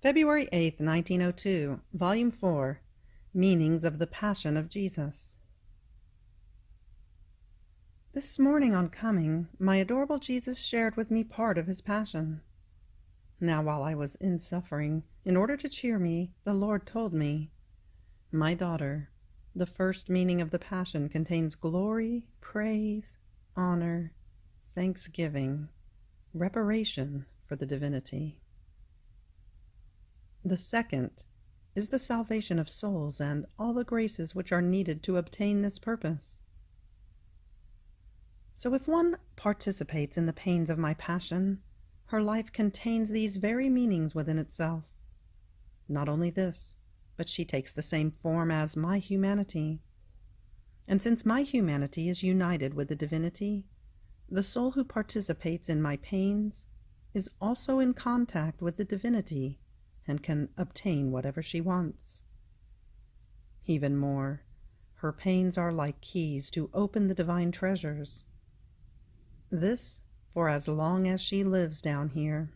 February 8th, 1902, Volume 4, Meanings of the Passion of Jesus. This morning on coming, my adorable Jesus shared with me part of his passion. Now, while I was in suffering, in order to cheer me, the Lord told me, "My daughter, the first meaning of the passion contains glory, praise, honor, thanksgiving, reparation for the divinity. The second is the salvation of souls and all the graces which are needed to obtain this purpose. So if one participates in the pains of my passion, her life contains these very meanings within itself. Not only this, but she takes the same form as my humanity. And since my humanity is united with the divinity, the soul who participates in my pains is also in contact with the divinity and can obtain whatever she wants. Even more, her pains are like keys to open the divine treasures. This for as long as she lives down here.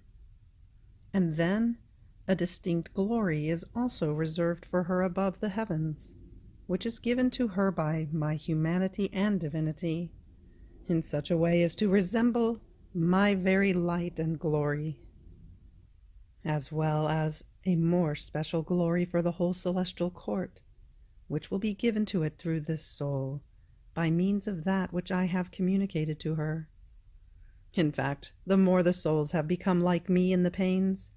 And then a distinct glory is also reserved for her above the heavens, which is given to her by my humanity and divinity, in such a way as to resemble my very light and glory, as well as a more special glory for the whole celestial court, which will be given to it through this soul, by means of that which I have communicated to her. In fact, the more the souls have become like me in the pains,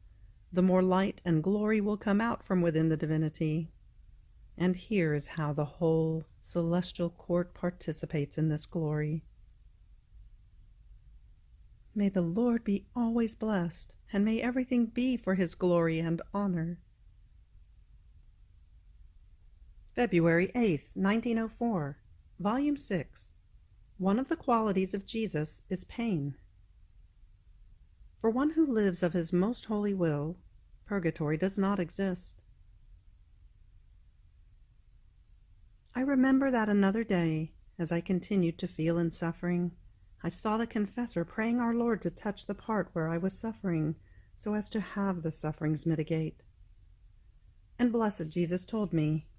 the more light and glory will come out from within the divinity. And here is how the whole celestial court participates in this glory. May the Lord be always blessed, and may everything be for his glory and honor. February 8th, 1904, Volume 6. One of the qualities of Jesus is pain. For one who lives of his most holy will, purgatory does not exist. I remember that another day, as I continued to feel in suffering, I saw the confessor praying our Lord to touch the part where I was suffering, so as to have the sufferings mitigate. And blessed Jesus told me,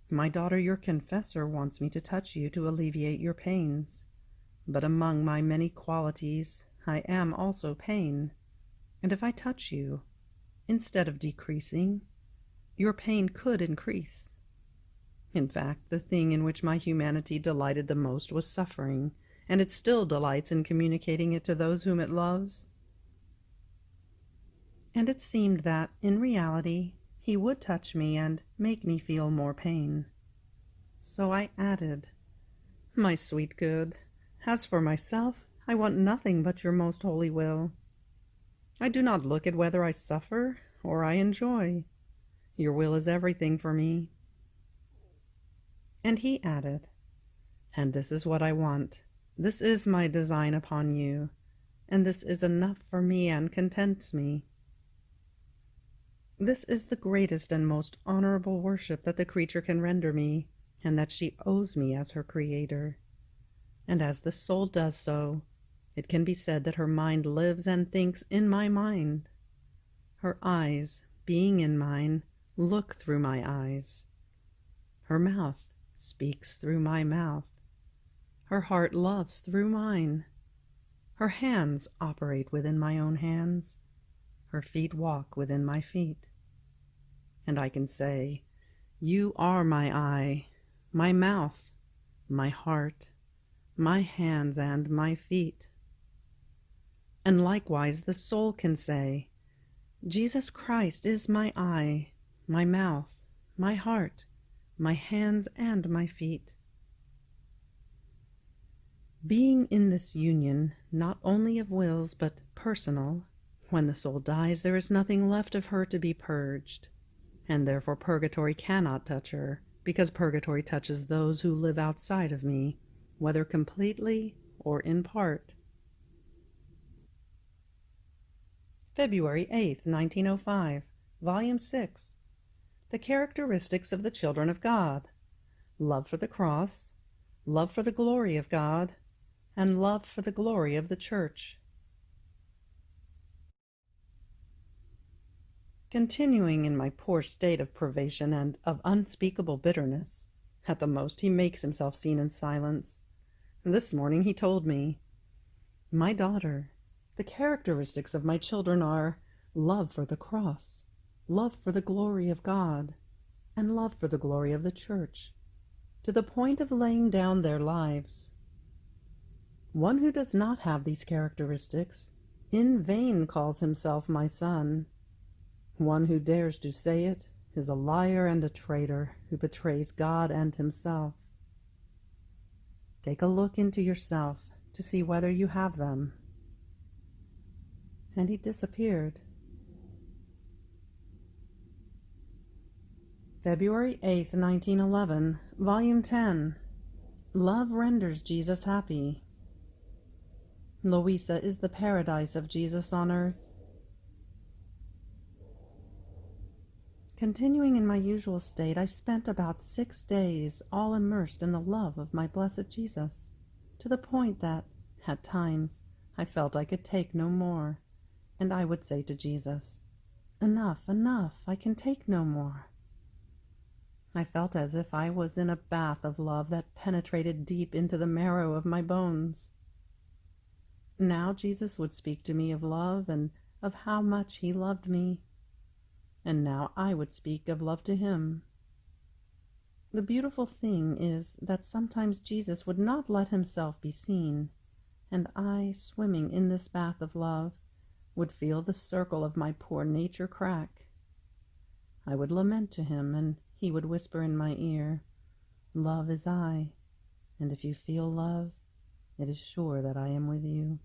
"My daughter, your confessor wants me to touch you to alleviate your pains. But among my many qualities, I am also pain. And if I touch you, instead of decreasing, your pain could increase." In fact, the thing in which my humanity delighted the most was suffering, and it still delights in communicating it to those whom it loves. And it seemed that, in reality, he would touch me and make me feel more pain. So I added, "My sweet good, as for myself, I want nothing but your most holy will. I do not look at whether I suffer or I enjoy. Your will is everything for me." And he added, "And this is what I want. This is my design upon you, and this is enough for me and contents me. This is the greatest and most honorable worship that the creature can render me, and that she owes me as her creator. And as the soul does so, it can be said that her mind lives and thinks in my mind. Her eyes, being in mine, look through my eyes. Her mouth speaks through my mouth. Her heart loves through mine. Her hands operate within my own hands. Her feet walk within my feet. And I can say, 'You are my eye, my mouth, my heart, my hands, and my feet.' And likewise the soul can say, 'Jesus Christ is my eye, my mouth, my heart, my hands, and my feet.' Being in this union, not only of wills, but personal, when the soul dies, there is nothing left of her to be purged, and therefore purgatory cannot touch her, because purgatory touches those who live outside of me, whether completely or in part. February 8th, 1905, Volume 6. The characteristics of the children of God: love for the cross, love for the glory of God, and love for the glory of the Church. Continuing in my poor state of privation and of unspeakable bitterness, at the most he makes himself seen in silence. This morning he told me, "My daughter, the characteristics of my children are love for the cross, love for the glory of God, and love for the glory of the Church, to the point of laying down their lives. One who does not have these characteristics in vain calls himself my son. One who dares to say it is a liar and a traitor who betrays God and himself. Take a look into yourself to see whether you have them." And he disappeared. February 8th, 1911, Volume 10. Love renders Jesus happy. Luisa is the paradise of Jesus on earth. Continuing in my usual state, I spent about 6 days all immersed in the love of my blessed Jesus, to the point that, at times, I felt I could take no more, and I would say to Jesus, "Enough, enough, I can take no more." I felt as if I was in a bath of love that penetrated deep into the marrow of my bones. Now Jesus would speak to me of love and of how much he loved me, and now I would speak of love to him. The beautiful thing is that sometimes Jesus would not let himself be seen, and I, swimming in this bath of love, would feel the circle of my poor nature crack. I would lament to him, and he would whisper in my ear, "Love is I, and if you feel love, it is sure that I am with you."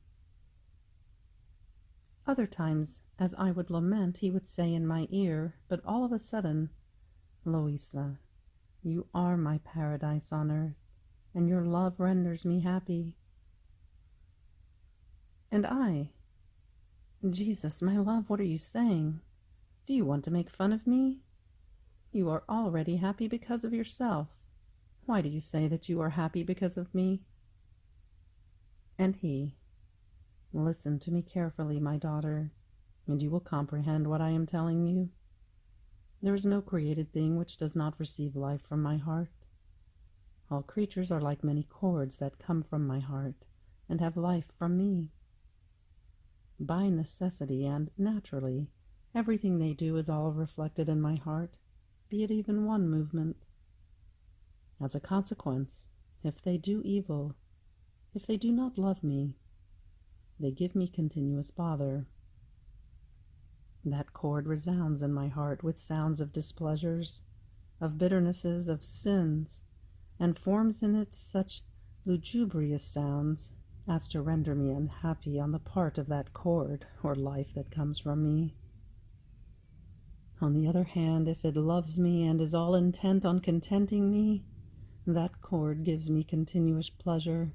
Other times, as I would lament, he would say in my ear, but all of a sudden, "Luisa, you are my paradise on earth, and your love renders me happy." And I, "Jesus, my love, what are you saying? Do you want to make fun of me? You are already happy because of yourself. Why do you say that you are happy because of me?" And he, "Listen to me carefully, my daughter, and you will comprehend what I am telling you. There is no created thing which does not receive life from my heart. All creatures are like many cords that come from my heart and have life from me. By necessity and naturally, everything they do is all reflected in my heart, be it even one movement. As a consequence, if they do evil, if they do not love me, they give me continuous bother. That chord resounds in my heart with sounds of displeasures, of bitternesses, of sins, and forms in it such lugubrious sounds as to render me unhappy on the part of that chord or life that comes from me. On the other hand, if it loves me and is all intent on contenting me, that chord gives me continuous pleasure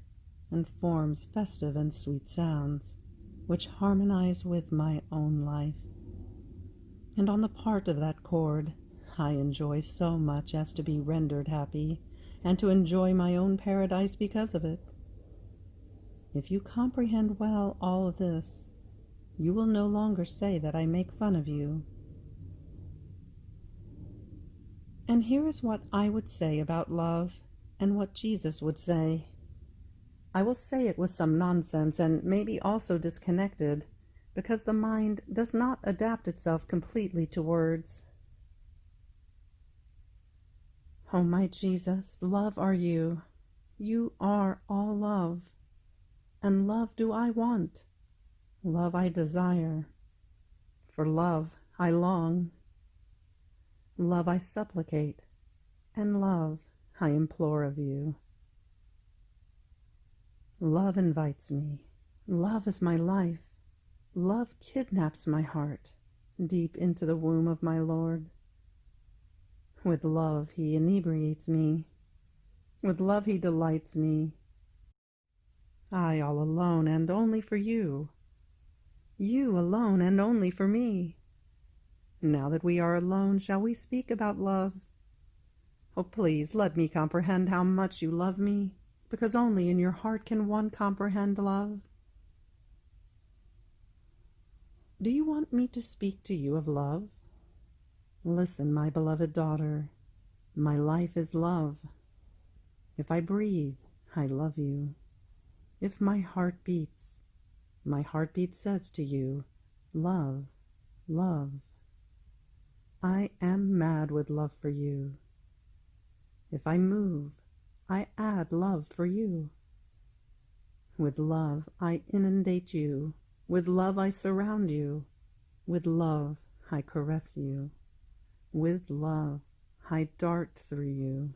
and forms festive and sweet sounds, which harmonize with my own life. And on the part of that chord, I enjoy so much as to be rendered happy, and to enjoy my own paradise because of it. If you comprehend well all this, you will no longer say that I make fun of you. And here is what I would say about love, and what Jesus would say. I will say it with some nonsense, and maybe also disconnected, because the mind does not adapt itself completely to words. Oh, my Jesus, love are you. You are all love. And love do I want. Love I desire. For love I long. Love I supplicate, and love I implore of you. Love invites me. Love is my life. Love kidnaps my heart deep into the womb of my Lord. With love he inebriates me. With love he delights me. I all alone and only for you. You alone and only for me. Now that we are alone, shall we speak about love? Oh, please let me comprehend how much you love me, because only in your heart can one comprehend love. Do you want me to speak to you of love? Listen, my beloved daughter, my life is love. If I breathe, I love you. If my heart beats, my heartbeat says to you, love, love. I am mad with love for you. If I move, I add love for you. With love, I inundate you. With love, I surround you. With love, I caress you. With love, I dart through you.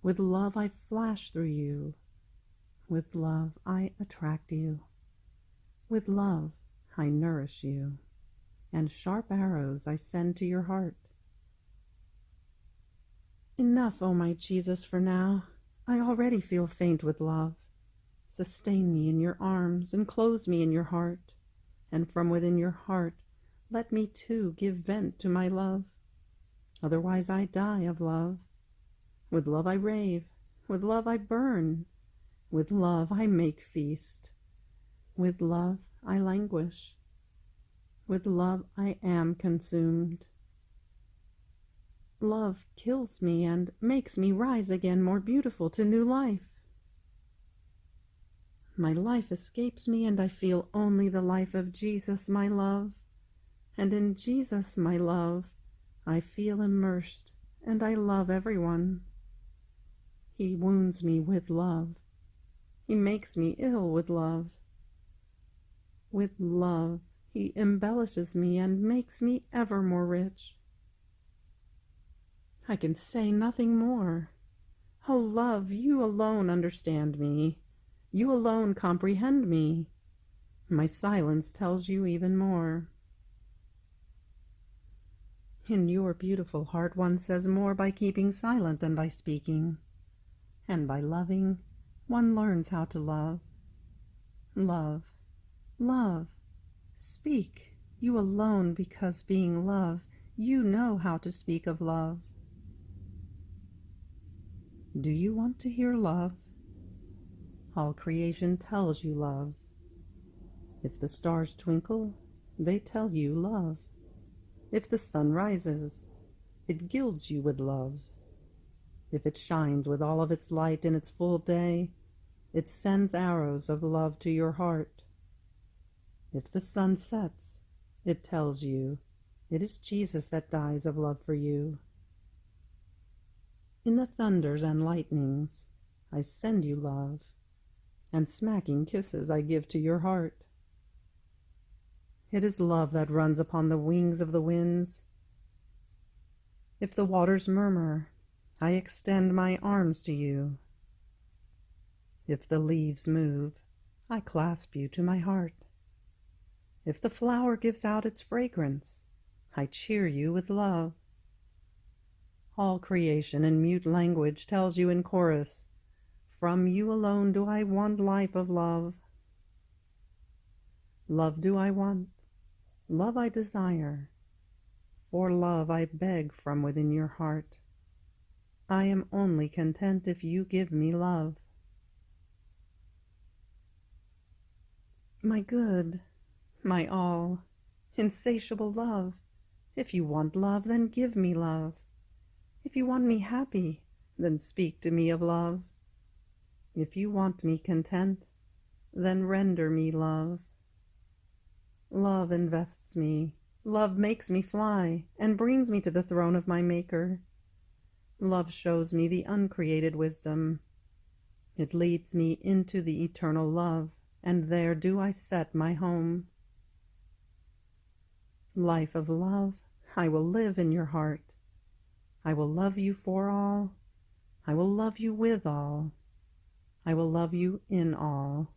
With love, I flash through you. With love, I attract you. With love, I nourish you, and sharp arrows I send to your heart. Enough, O my Jesus, for now. I already feel faint with love. Sustain me in your arms, enclose me in your heart, and from within your heart let me too give vent to my love. Otherwise I die of love. With love I rave, with love I burn, with love I make feast, with love I languish, with love I am consumed. Love kills me and makes me rise again more beautiful to new life. My life escapes me, and I feel only the life of Jesus, my love. And in Jesus, my love, I feel immersed, and I love everyone. He wounds me with love. He makes me ill with love. With love, he embellishes me and makes me ever more rich. I can say nothing more. Oh, love, you alone understand me. You alone comprehend me. My silence tells you even more. In your beautiful heart one says more by keeping silent than by speaking. And by loving, one learns how to love. Love, love, speak, you alone, because being love, you know how to speak of love. Do you want to hear love? All creation tells you love. If the stars twinkle, they tell you love. If the sun rises, it gilds you with love. If it shines with all of its light in its full day, it sends arrows of love to your heart. If the sun sets, it tells you it is Jesus that dies of love for you. In the thunders and lightnings, I send you love, and smacking kisses I give to your heart. It is love that runs upon the wings of the winds. If the waters murmur, I extend my arms to you. If the leaves move, I clasp you to my heart. If the flower gives out its fragrance, I cheer you with love. All creation in mute language tells you in chorus, from you alone do I want life of love. Love do I want, love I desire. For love I beg from within your heart. I am only content if you give me love. My good, my all, insatiable love, if you want love, then give me love. If you want me happy, then speak to me of love. If you want me content, then render me love. Love invests me, love makes me fly, and brings me to the throne of my Maker. Love shows me the uncreated wisdom. It leads me into the eternal love, and there do I set my home. Life of love, I will live in your heart. I will love you for all. I will love you with all. I will love you in all.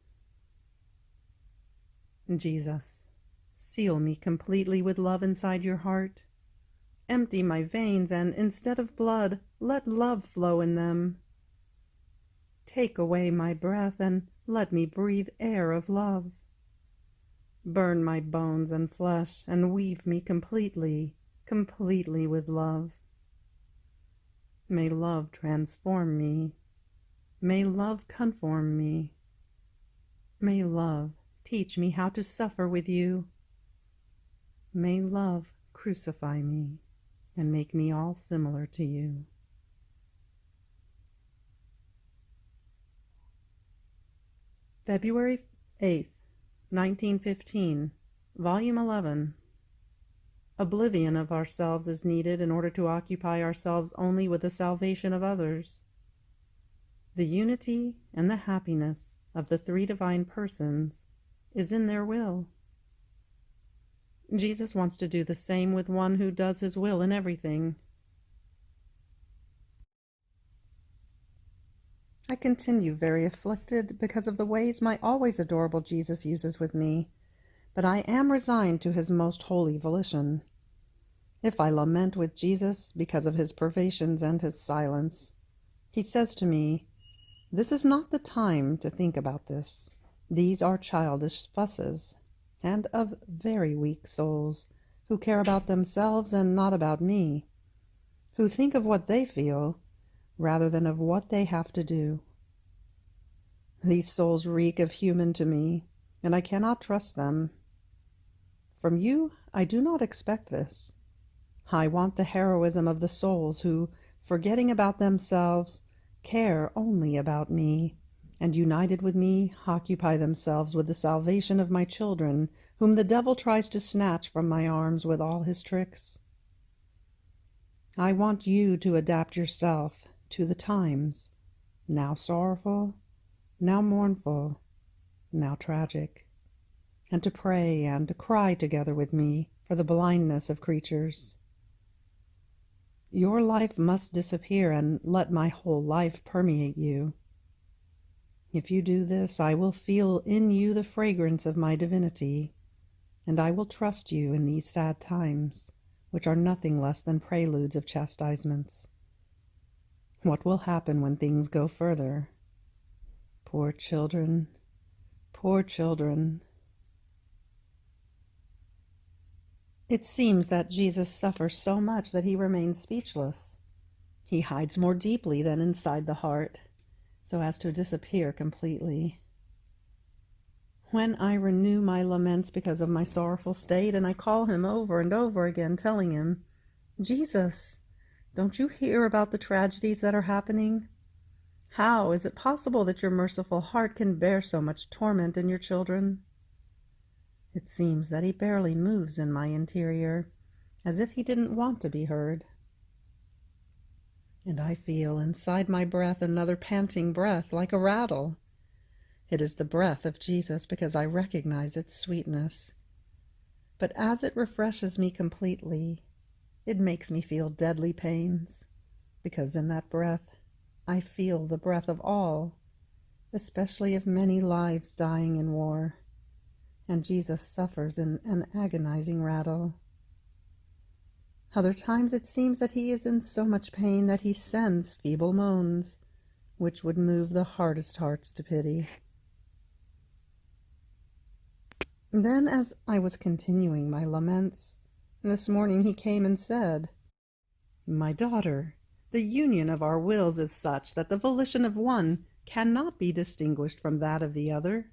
Jesus, seal me completely with love inside your heart. Empty my veins, and instead of blood, let love flow in them. Take away my breath, and let me breathe air of love. Burn my bones and flesh, and weave me completely, completely with love. May love transform me. May love conform me. May love teach me how to suffer with you. May love crucify me. and make me all similar to you. February 8th, 1915, Volume 11. Oblivion of ourselves is needed in order to occupy ourselves only with the salvation of others. The unity and the happiness of the three divine persons is in their will. Jesus wants to do the same with one who does his will in everything. I continue very afflicted because of the ways my always adorable Jesus uses with me, but I am resigned to his most holy volition. If I lament with Jesus because of his privations and his silence, he says to me, "This is not the time to think about this. These are childish fusses, and of very weak souls, who care about themselves and not about me, who think of what they feel rather than of what they have to do. These souls reek of human to me, and I cannot trust them. From you I do not expect this. I want the heroism of the souls who, forgetting about themselves, care only about me, and united with me occupy themselves with the salvation of my children, whom the devil tries to snatch from my arms with all his tricks. I want you to adapt yourself to the times, now sorrowful, now mournful, now tragic, and to pray and to cry together with me for the blindness of creatures. Your life must disappear and let my whole life permeate you. If you do this, I will feel in you the fragrance of my divinity, and I will trust you in these sad times, which are nothing less than preludes of chastisements. What will happen when things go further? Poor children, poor children." It seems that Jesus suffers so much that he remains speechless. He hides more deeply than inside the heart, so as to disappear completely. When I renew my laments because of my sorrowful state, and I call him over and over again, telling him, "Jesus, don't you hear about the tragedies that are happening? How is it possible that your merciful heart can bear so much torment in your children?" It seems that he barely moves in my interior, as if he didn't want to be heard. And I feel inside my breath another panting breath, like a rattle. It is the breath of Jesus, because I recognize its sweetness. But as it refreshes me completely, it makes me feel deadly pains, because in that breath I feel the breath of all, especially of many lives dying in war. And Jesus suffers in an agonizing rattle. Other times it seems that he is in so much pain that he sends feeble moans, which would move the hardest hearts to pity. Then, as I was continuing my laments, this morning he came and said, "My daughter, the union of our wills is such that the volition of one cannot be distinguished from that of the other.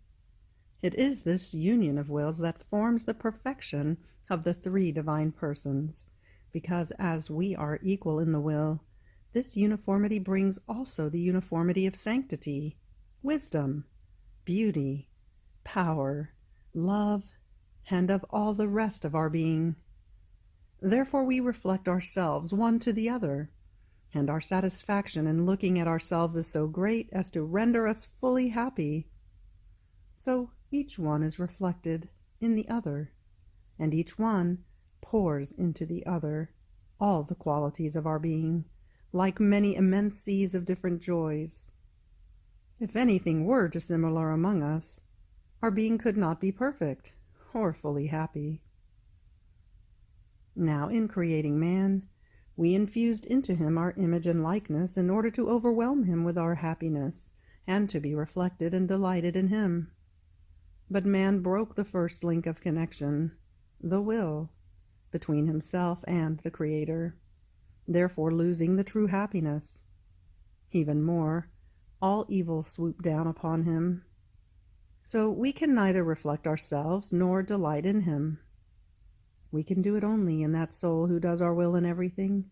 It is this union of wills that forms the perfection of the three divine persons, because as we are equal in the will, this uniformity brings also the uniformity of sanctity, wisdom, beauty, power, love, and of all the rest of our being. Therefore we reflect ourselves one to the other, and our satisfaction in looking at ourselves is so great as to render us fully happy. So each one is reflected in the other, and each one pours into the other all the qualities of our being, like many immense seas of different joys. If anything were dissimilar among us, our being could not be perfect or fully happy. Now, in creating man, we infused into him our image and likeness in order to overwhelm him with our happiness and to be reflected and delighted in him. But man broke the first link of connection, the will, between himself and the Creator, therefore losing the true happiness. Even more, all evil swooped down upon him. So we can neither reflect ourselves nor delight in him. We can do it only in that soul who does our will in everything.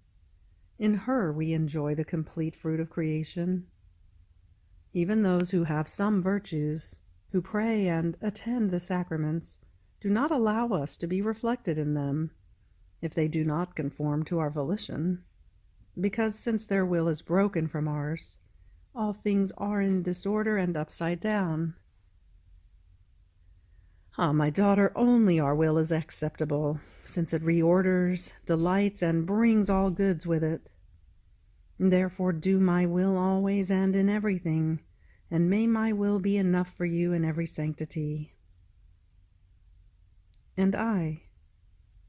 In her we enjoy the complete fruit of creation. Even those who have some virtues, who pray and attend the sacraments, do not allow us to be reflected in them, if they do not conform to our volition, because since their will is broken from ours, all things are in disorder and upside down. Ah, my daughter, only our will is acceptable, since it reorders, delights, and brings all goods with it. Therefore do my will always and in everything, and may my will be enough for you in every sanctity. And I,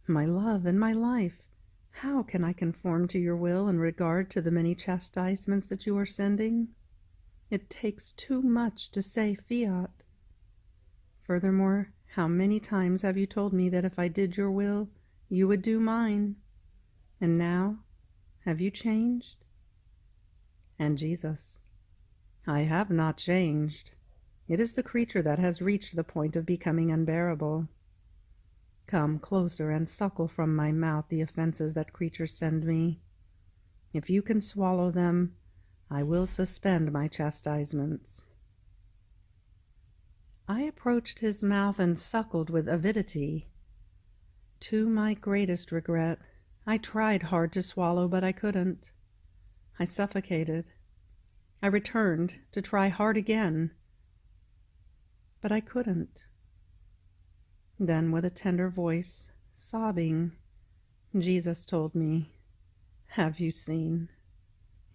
my love and my life, how can I conform to your will in regard to the many chastisements that you are sending? It takes too much to say Fiat. Furthermore, how many times have you told me that if I did your will, you would do mine? And now, have you changed? And Jesus, I have not changed. It is the creature that has reached the point of becoming unbearable. Come closer and suckle from my mouth the offenses that creatures send me. If you can swallow them, I will suspend my chastisements. I approached his mouth and suckled with avidity. To my greatest regret, I tried hard to swallow, but I couldn't. I suffocated. I returned to try hard again, but I couldn't. Then, with a tender voice, sobbing, Jesus told me, "Have you seen?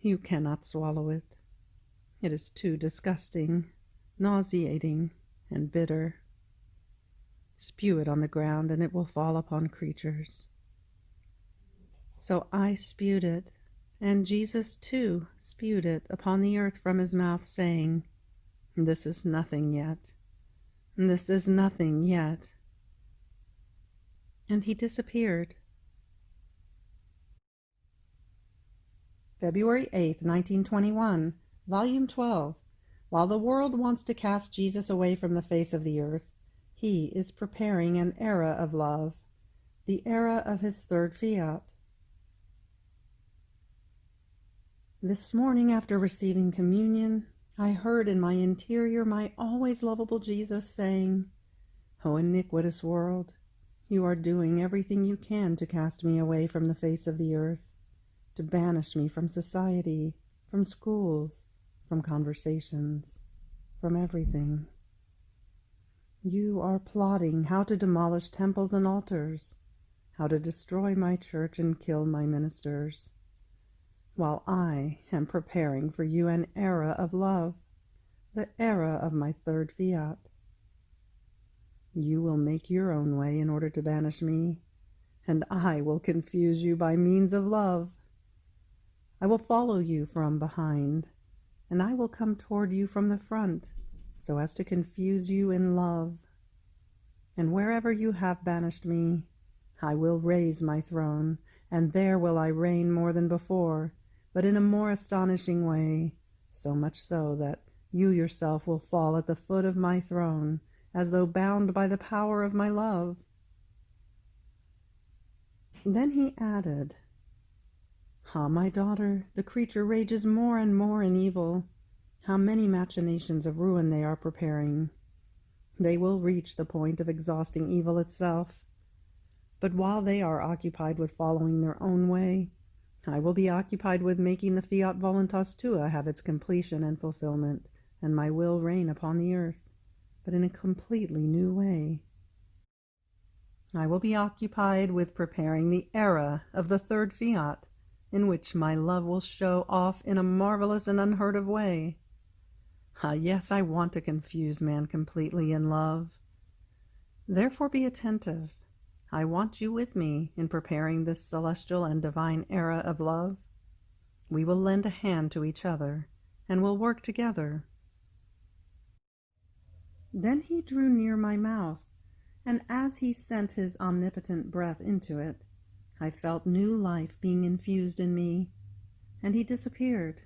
You cannot swallow it. It is too disgusting, nauseating, and bitter. Spew it on the ground, and it will fall upon creatures." So I spewed it, and Jesus too spewed it upon the earth from his mouth, saying, "This is nothing yet. This is nothing yet." And he disappeared. February 8th, 1921, Volume 12. While the world wants to cast Jesus away from the face of the earth, he is preparing an era of love, the era of his third Fiat. This morning, after receiving communion, I heard in my interior my always lovable Jesus saying, "O iniquitous world, you are doing everything you can to cast me away from the face of the earth, to banish me from society, from schools, from conversations, from everything. You are plotting how to demolish temples and altars, how to destroy my church and kill my ministers, while I am preparing for you an era of love, the era of my third Fiat. You will make your own way in order to banish me, and I will confuse you by means of love. I will follow you from behind, and I will come toward you from the front, so as to confuse you in love. And wherever you have banished me, I will raise my throne, and there will I reign more than before, but in a more astonishing way, so much so that you yourself will fall at the foot of my throne, as though bound by the power of my love." Then he added, "Ah, my daughter, the creature rages more and more in evil. How many machinations of ruin they are preparing. They will reach the point of exhausting evil itself. But while they are occupied with following their own way, I will be occupied with making the Fiat Voluntas Tua have its completion and fulfillment, and my will reign upon the earth, but in a completely new way. I will be occupied with preparing the era of the third Fiat, in which my love will show off in a marvelous and unheard of way. Ah, yes, I want to confuse man completely in love. Therefore be attentive. I want you with me in preparing this celestial and divine era of love. We will lend a hand to each other, and will work together." Then he drew near my mouth, and as he sent his omnipotent breath into it, I felt new life being infused in me, and he disappeared.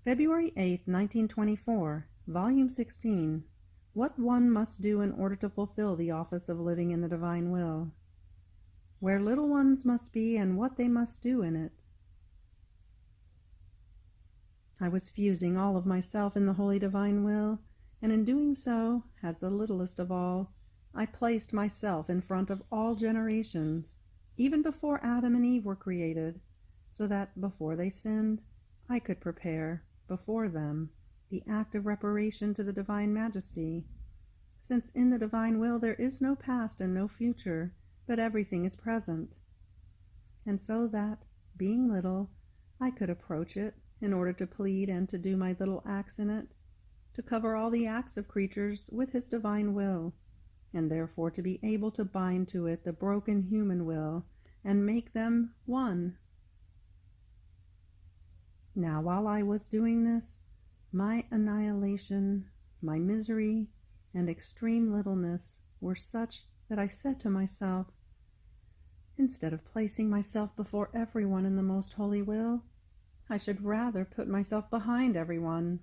February 8th, 1924, Volume 16, what one must do in order to fulfill the office of living in the divine will, where little ones must be and what they must do in it. I was fusing all of myself in the holy divine will, and in doing so, as the littlest of all, I placed myself in front of all generations, even before Adam and Eve were created, so that before they sinned, I could prepare, before them, the act of reparation to the divine majesty, since in the divine will there is no past and no future, but everything is present. And so that, being little, I could approach it in order to plead and to do my little acts in it, to cover all the acts of creatures with his divine will, and therefore to be able to bind to it the broken human will and make them one. Now, while I was doing this, my annihilation, my misery, and extreme littleness were such that I said to myself, instead of placing myself before everyone in the most holy will, I should rather put myself behind everyone,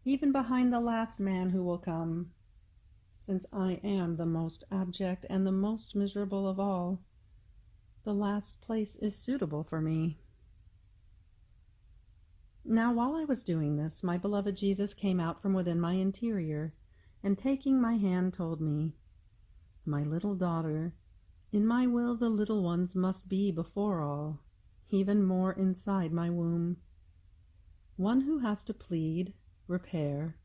even behind the last man who will come, since I am the most abject and the most miserable of all. The last place is suitable for me. Now, while I was doing this, my beloved Jesus came out from within my interior, and taking my hand told me, "My little daughter, in my will the little ones must be before all, even more inside my womb. One who has to plead, repair,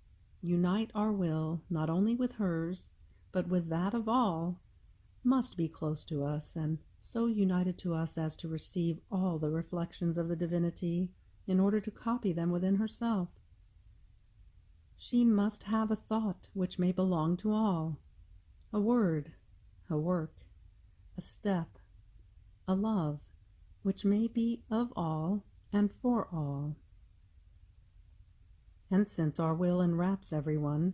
unite our will not only with hers, but with that of all, must be close to us, and so united to us as to receive all the reflections of the divinity, in order to copy them within herself. She must have a thought which may belong to all, a word, a work, a step, a love, which may be of all and for all. And since our will enwraps everyone,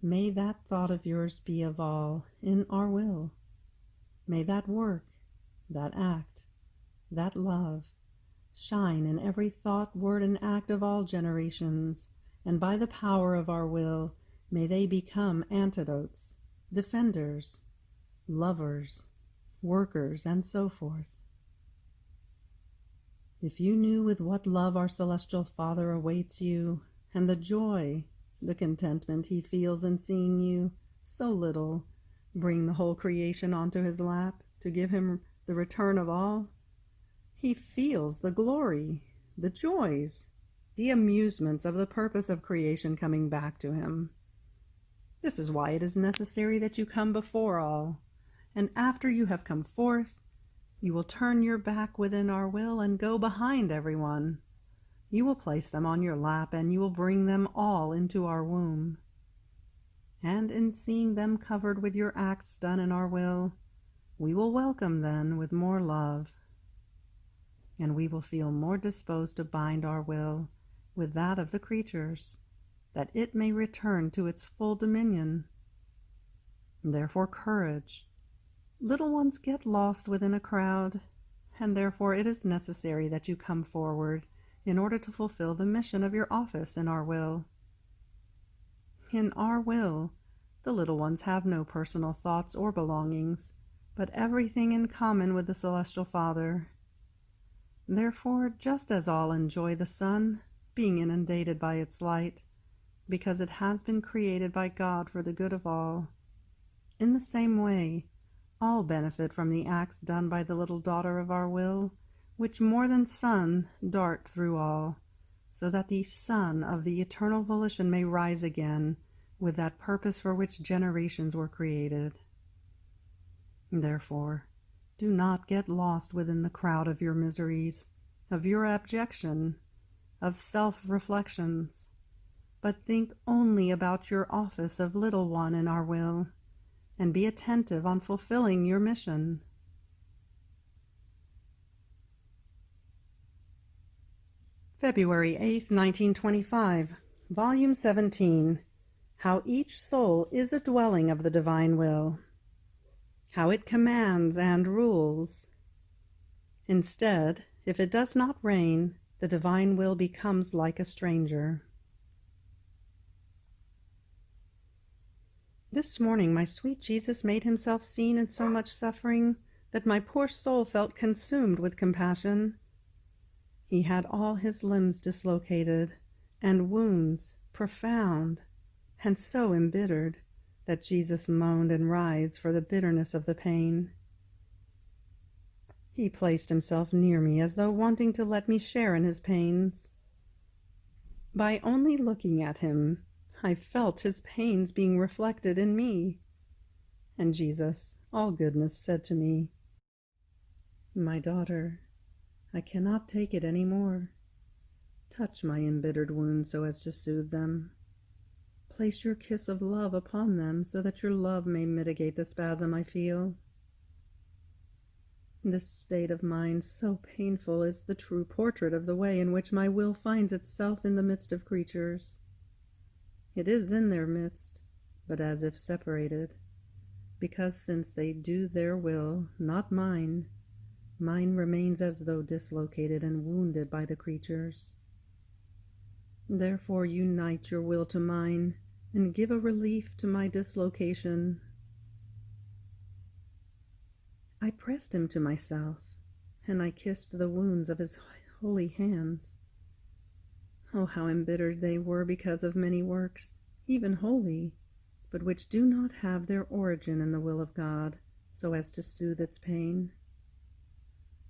may that thought of yours be of all in our will. May that work, that act, that love, shine in every thought, word, and act of all generations, and by the power of our will, may they become antidotes, defenders, lovers, workers, and so forth. If you knew with what love our celestial Father awaits you, and the joy, the contentment he feels in seeing you, so little, bring the whole creation onto his lap to give him the return of all, he feels the glory, the joys, the amusements of the purpose of creation coming back to him. This is why it is necessary that you come before all, and after you have come forth, you will turn your back within our will and go behind everyone. You will place them on your lap, and you will bring them all into our womb. And in seeing them covered with your acts done in our will, we will welcome them with more love, and we will feel more disposed to bind our will with that of the creatures, that it may return to its full dominion. Therefore, courage. Little ones get lost within a crowd, and therefore it is necessary that you come forward in order to fulfill the mission of your office in our will. In our will, the little ones have no personal thoughts or belongings, but everything in common with the Celestial Father. Therefore, just as all enjoy the sun, being inundated by its light, because it has been created by God for the good of all, in the same way, all benefit from the acts done by the little daughter of our will, which more than sun dart through all, so that the sun of the eternal volition may rise again with that purpose for which generations were created. Therefore, do not get lost within the crowd of your miseries, of your abjection, of self-reflections, but think only about your office of little one in our will, and be attentive on fulfilling your mission. February 8, 1925, Volume 17, How Each Soul is a Dwelling of the Divine Will. How it commands and rules. Instead, if it does not reign, the divine will becomes like a stranger. This morning my sweet Jesus made himself seen in so much suffering that my poor soul felt consumed with compassion. He had all his limbs dislocated, and wounds profound, and so embittered that Jesus moaned and writhed for the bitterness of the pain. He placed himself near me as though wanting to let me share in his pains. By only looking at him, I felt his pains being reflected in me. And Jesus, all goodness, said to me, "My daughter, I cannot take it any more. Touch my embittered wounds so as to soothe them. Place your kiss of love upon them so that your love may mitigate the spasm I feel." This state of mind, so painful, is the true portrait of the way in which my will finds itself in the midst of creatures. It is in their midst, but as if separated, because since they do their will, not mine, mine remains as though dislocated and wounded by the creatures. Therefore unite your will to mine, and give a relief to my dislocation. I pressed him to myself, and I kissed the wounds of his holy hands. Oh, how embittered they were because of many works, even holy, but which do not have their origin in the will of God, so as to soothe its pain.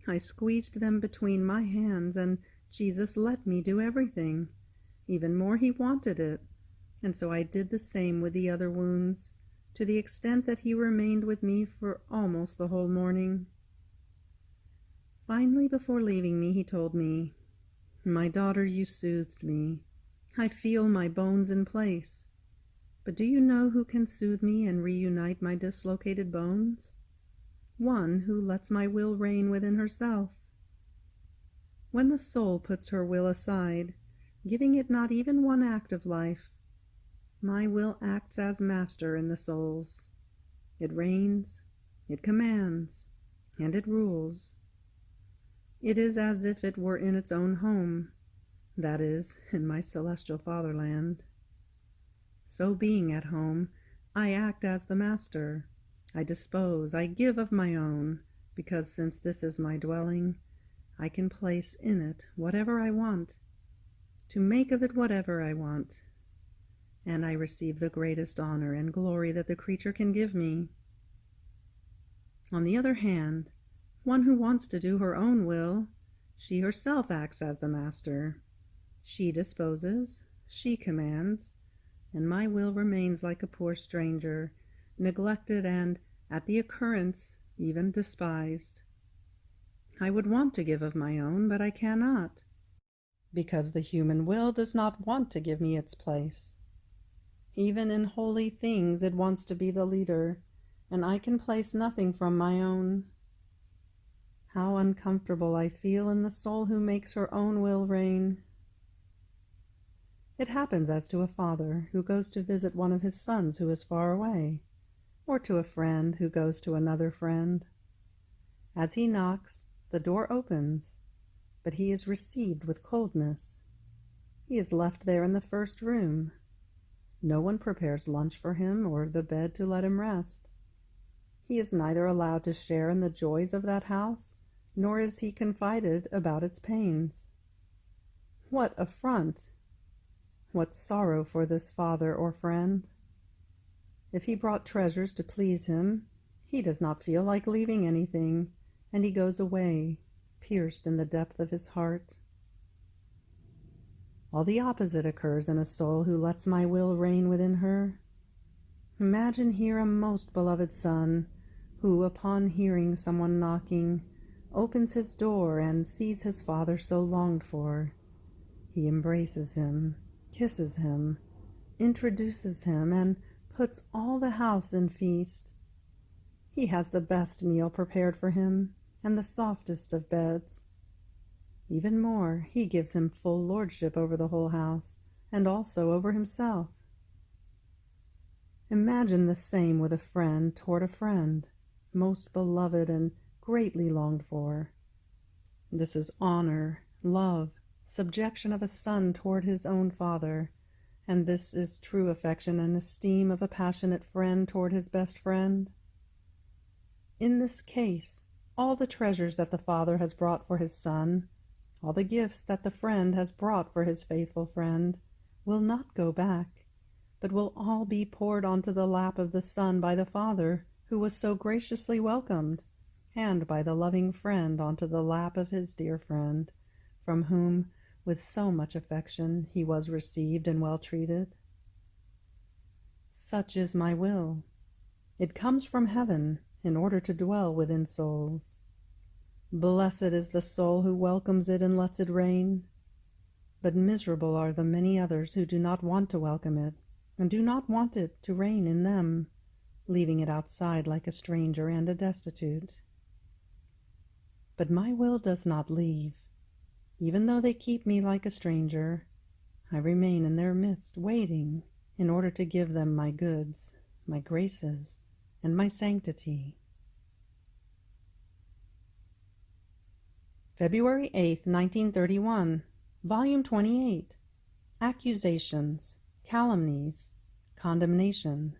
I squeezed them between my hands, and Jesus let me do everything. Even more, he wanted it, and so I did the same with the other wounds, to the extent that he remained with me for almost the whole morning. Finally, before leaving me, he told me, "My daughter, you soothed me. I feel my bones in place. But do you know who can soothe me and reunite my dislocated bones? One who lets my will reign within herself. When the soul puts her will aside, giving it not even one act of life, my will acts as master in the soul's. It reigns, it commands, and it rules. It is as if it were in its own home, that is, in my celestial fatherland. So being at home, I act as the master. I dispose, I give of my own, because since this is my dwelling, I can place in it whatever I want, to make of it whatever I want, and I receive the greatest honor and glory that the creature can give me. On the other hand, one who wants to do her own will, she herself acts as the master. She disposes, she commands, and my will remains like a poor stranger, neglected and, at the occurrence, even despised. I would want to give of my own, but I cannot, because the human will does not want to give me its place. Even in holy things it wants to be the leader, and I can place nothing from my own. How uncomfortable I feel in the soul who makes her own will reign. It happens as to a father who goes to visit one of his sons who is far away, or to a friend who goes to another friend. As he knocks, the door opens, but he is received with coldness. He is left there in the first room. No one prepares lunch for him or the bed to let him rest. He is neither allowed to share in the joys of that house, nor is he confided about its pains. What affront! What sorrow for this father or friend! If he brought treasures to please him, he does not feel like leaving anything, and he goes away, pierced in the depth of his heart. All the opposite occurs in a soul who lets my will reign within her. Imagine here a most beloved son, who, upon hearing someone knocking, opens his door and sees his father so longed for. He embraces him, kisses him, introduces him, and puts all the house in feast. He has the best meal prepared for him, and the softest of beds. Even more, he gives him full lordship over the whole house, and also over himself. Imagine the same with a friend toward a friend, most beloved and greatly longed for. This is honor, love, subjection of a son toward his own father, And this is true affection and esteem of a passionate friend toward his best friend. In this case, all the treasures that the father has brought for his son, all the gifts that the friend has brought for his faithful friend, will not go back, but will all be poured onto the lap of the son by the father who was so graciously welcomed, and by the loving friend onto the lap of his dear friend, from whom, with so much affection, he was received and well treated. Such is my will. It comes from heaven in order to dwell within souls. Blessed is the soul who welcomes it and lets it reign. But miserable are the many others who do not want to welcome it, and do not want it to reign in them, leaving it outside like a stranger and a destitute. But my will does not leave. Even though they keep me like a stranger, I remain in their midst, waiting, in order to give them my goods, my graces, and my sanctity. February 8th, 1931, Volume 28. Accusations, Calumnies, Condemnation.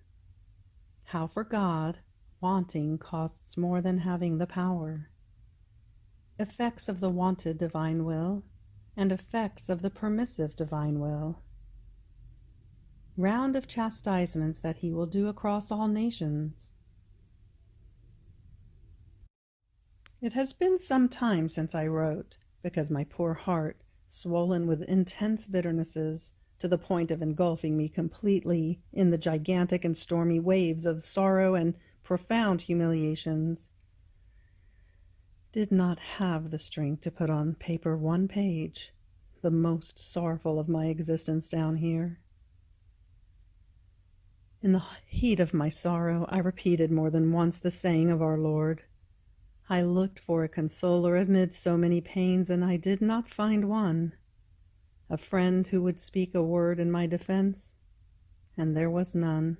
How for God, wanting costs more than having the power. Effects of the wanted divine will, and effects of the permissive divine will. Round of chastisements that he will do across all nations. It has been some time since I wrote, because my poor heart, swollen with intense bitternesses, to the point of engulfing me completely in the gigantic and stormy waves of sorrow and profound humiliations, did not have the strength to put on paper one page, the most sorrowful of my existence down here. In the heat of my sorrow, I repeated more than once the saying of our Lord. I looked for a consoler amid so many pains, and I did not find one, a friend who would speak a word in my defense, and there was none.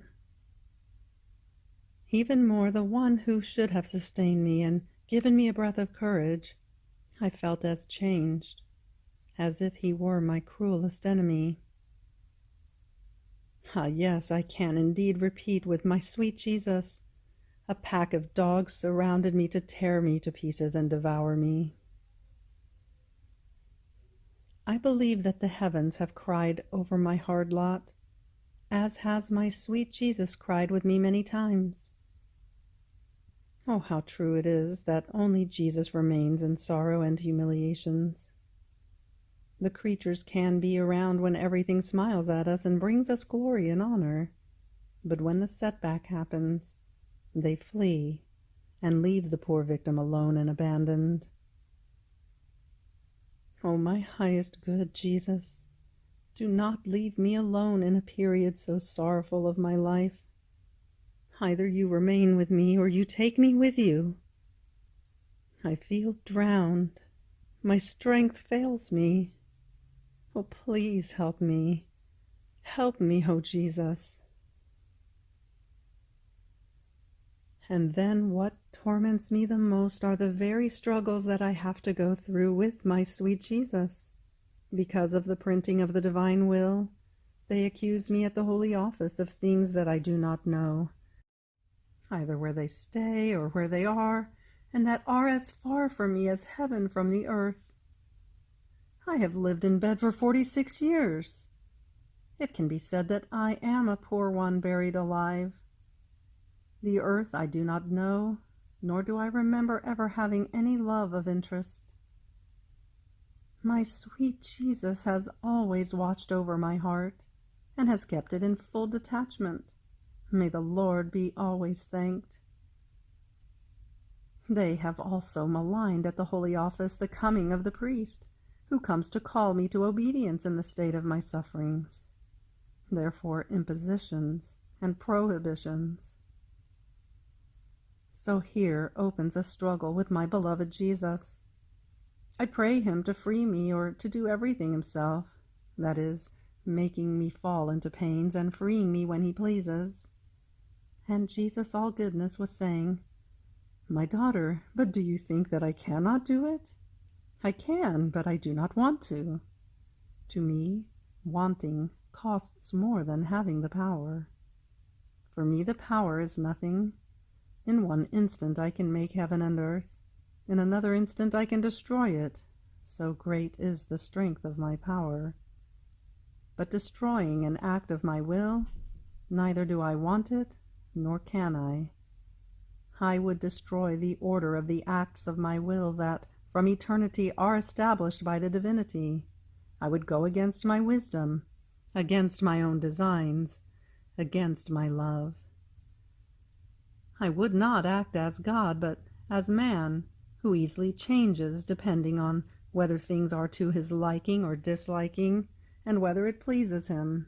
Even more, the one who should have sustained me and given me a breath of courage, I felt as changed, as if he were my cruelest enemy. Ah, yes, I can indeed repeat with my sweet Jesus, a pack of dogs surrounded me to tear me to pieces and devour me. I believe that the heavens have cried over my hard lot, as has my sweet Jesus cried with me many times. Oh, how true it is that only Jesus remains in sorrow and humiliations. The creatures can be around when everything smiles at us and brings us glory and honor, but when the setback happens, they flee and leave the poor victim alone and abandoned. Oh, my highest good Jesus, do not leave me alone in a period so sorrowful of my life. Either you remain with me or you take me with you. I feel drowned. My strength fails me. Oh, please help me. Help me, oh Jesus. And then what torments me the most are the very struggles that I have to go through with my sweet Jesus. Because of the printing of the divine will, they accuse me at the Holy Office of things that I do not know, either where they stay or where they are, and that are as far from me as heaven from the earth. I have lived in bed for 46 years. It can be said that I am a poor one buried alive. The earth I do not know, nor do I remember ever having any love of interest. My sweet Jesus has always watched over my heart, and has kept it in full detachment. May the Lord be always thanked. They have also maligned at the Holy Office the coming of the priest, who comes to call me to obedience in the state of my sufferings. Therefore impositions and prohibitions. So here opens a struggle with my beloved Jesus. I pray him to free me or to do everything himself, that is, making me fall into pains and freeing me when he pleases. And Jesus, all goodness, was saying, "My daughter, but do you think that I cannot do it? I can, but I do not want to." To me, wanting costs more than having the power. For me the power is nothing. In one instant I can make heaven and earth. In another instant I can destroy it. So great is the strength of my power. But destroying an act of my will, neither do I want it, nor can I. I would destroy the order of the acts of my will that, from eternity, are established by the divinity. I would go against my wisdom, against my own designs, against my love. I would not act as God, but as man, who easily changes depending on whether things are to his liking or disliking, and whether it pleases him.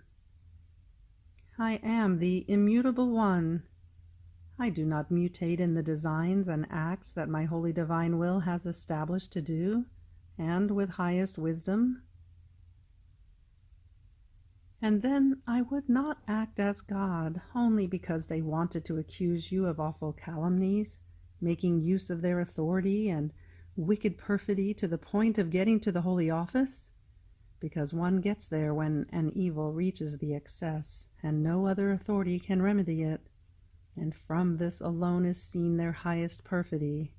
I am the immutable one. I do not mutate in the designs and acts that my holy divine will has established to do, and with highest wisdom. And then I would not act as God only because they wanted to accuse you of awful calumnies, making use of their authority and wicked perfidy to the point of getting to the holy office, because one gets there when an evil reaches the excess, and no other authority can remedy it, and from this alone is seen their highest perfidy.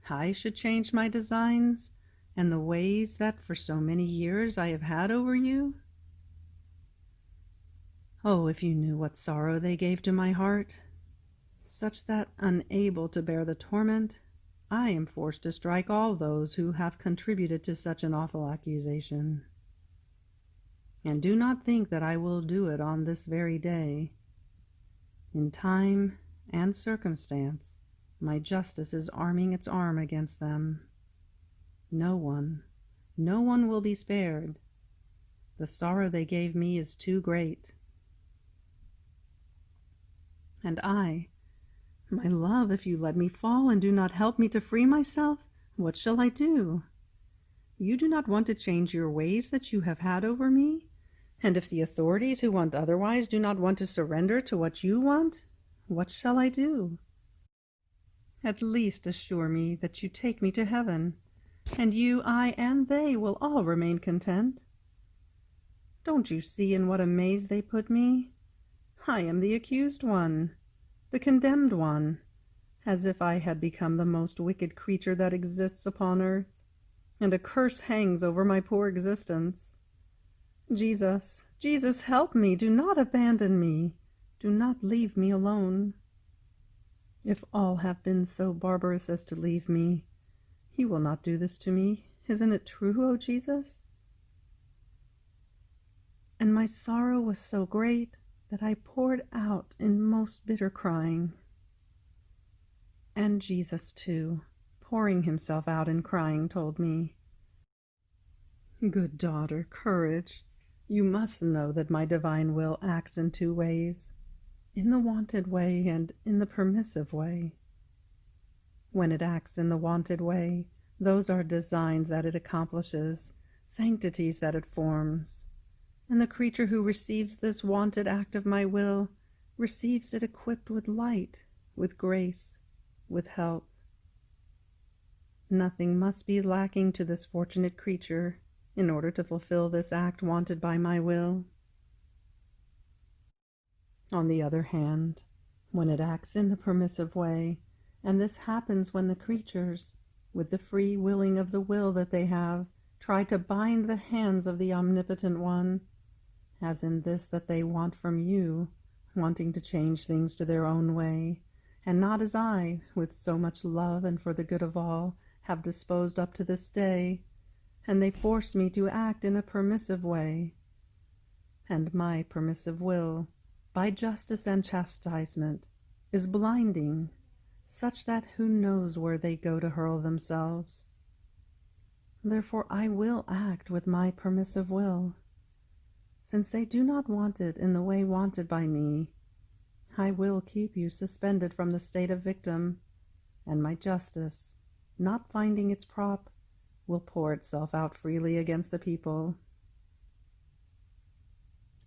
I should change my designs and the ways that for so many years I have had over you? Oh, if you knew what sorrow they gave to my heart, such that, unable to bear the torment, I am forced to strike all those who have contributed to such an awful accusation. And do not think that I will do it on this very day. In time and circumstance, my justice is arming its arm against them. No one will be spared. The sorrow they gave me is too great. And I, my love, if you let me fall and do not help me to free myself, what shall I do? You do not want to change your ways that you have had over me? And if the authorities who want otherwise do not want to surrender to what you want, what shall I do? At least assure me that you take me to heaven, and you, I, and they will all remain content. Don't you see in what a maze they put me? I am the accused one, the condemned one, as if I had become the most wicked creature that exists upon earth, and a curse hangs over my poor existence. Jesus, Jesus, help me, do not abandon me, do not leave me alone. If all have been so barbarous as to leave me, He will not do this to me. Isn't it true, O Jesus? And my sorrow was so great that I poured out in most bitter crying. And Jesus, too, pouring himself out in crying, told me, "Good daughter, courage. You must know that my divine will acts in two ways, in the wanted way and in the permissive way. When it acts in the wanted way, those are designs that it accomplishes, sanctities that it forms. And the creature who receives this wanted act of my will receives it equipped with light, with grace, with help. Nothing must be lacking to this fortunate creature in order to fulfill this act wanted by my will. On the other hand, when it acts in the permissive way, and this happens when the creatures, with the free willing of the will that they have, try to bind the hands of the Omnipotent One, as in this that they want from you, wanting to change things to their own way, and not as I, with so much love and for the good of all, have disposed up to this day, and they force me to act in a permissive way. And my permissive will, by justice and chastisement, is blinding, such that who knows where they go to hurl themselves. Therefore I will act with my permissive will. Since they do not want it in the way wanted by me, I will keep you suspended from the state of victim, and my justice, not finding its prop, will pour itself out freely against the people.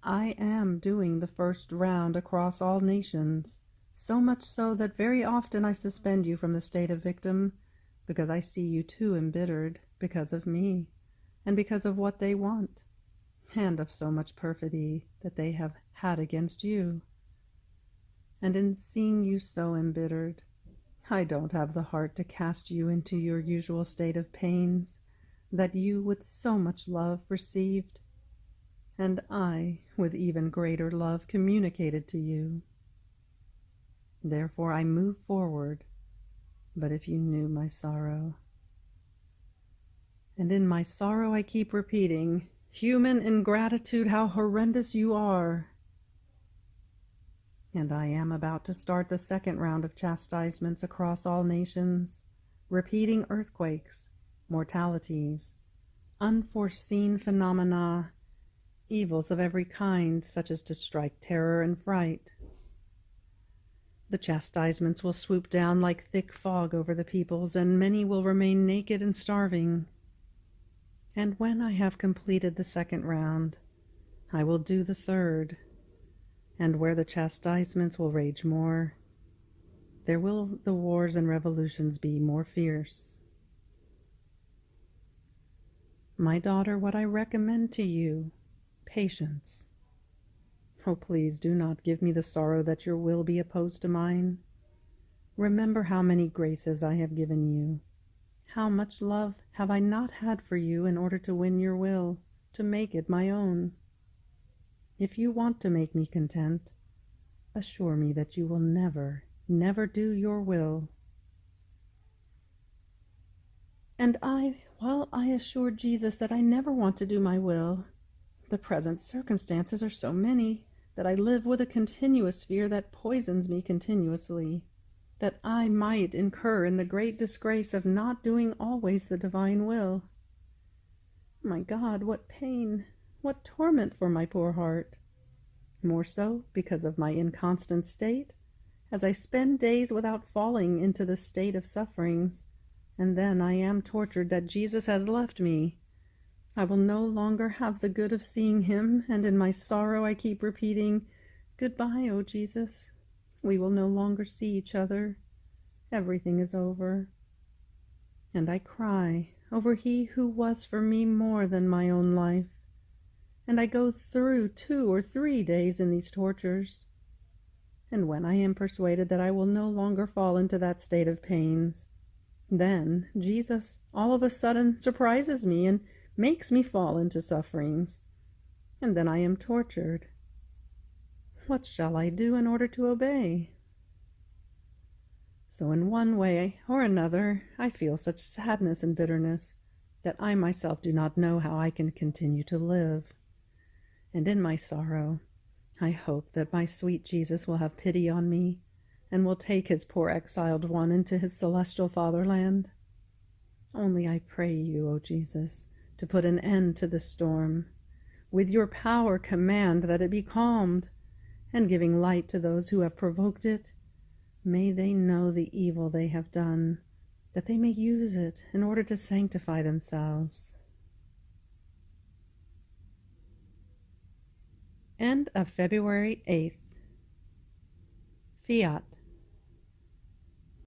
I am doing the first round across all nations, so much so that very often I suspend you from the state of victim, because I see you too embittered, because of me, and because of what they want. and of so much perfidy that they have had against you. And in seeing you so embittered, I don't have the heart to cast you into your usual state of pains that you with so much love received, and I with even greater love communicated to you. Therefore I move forward, but if you knew my sorrow. And in my sorrow I keep repeating, human ingratitude, how horrendous you are. And I am about to start the second round of chastisements across all nations, repeating earthquakes, mortalities, unforeseen phenomena, evils of every kind, such as to strike terror and fright. The chastisements will swoop down like thick fog over the peoples, and many will remain naked and starving. And when I have completed the second round, I will do the third, and where the chastisements will rage more, there will the wars and revolutions be more fierce. My daughter, what I recommend to you, patience. Oh, please do not give me the sorrow that your will be opposed to mine. Remember how many graces I have given you. How much love have I not had for you in order to win your will, to make it my own? If you want to make me content, assure me that you will never, never do your will. And while I assured Jesus that I never want to do my will, the present circumstances are so many that I live with a continuous fear that poisons me continuously, that I might incur in the great disgrace of not doing always the divine will. My God, what pain, what torment for my poor heart! More so because of my inconstant state, as I spend days without falling into the state of sufferings, and then I am tortured that Jesus has left me. I will no longer have the good of seeing him, and in my sorrow I keep repeating, "Goodbye, O Jesus. We will no longer see each other. Everything is over." And I cry over he who was for me more than my own life, and I go through 2 or 3 days in these tortures. And when I am persuaded that I will no longer fall into that state of pains, then Jesus all of a sudden surprises me and makes me fall into sufferings, and then I am tortured. What shall I do in order to obey? So in one way or another, I feel such sadness and bitterness that I myself do not know how I can continue to live. And in my sorrow, I hope that my sweet Jesus will have pity on me and will take his poor exiled one into his celestial fatherland. Only I pray you, O Jesus, to put an end to the storm. With your power command that it be calmed, and giving light to those who have provoked it, may they know the evil they have done, that they may use it in order to sanctify themselves. End of February 8th. Fiat.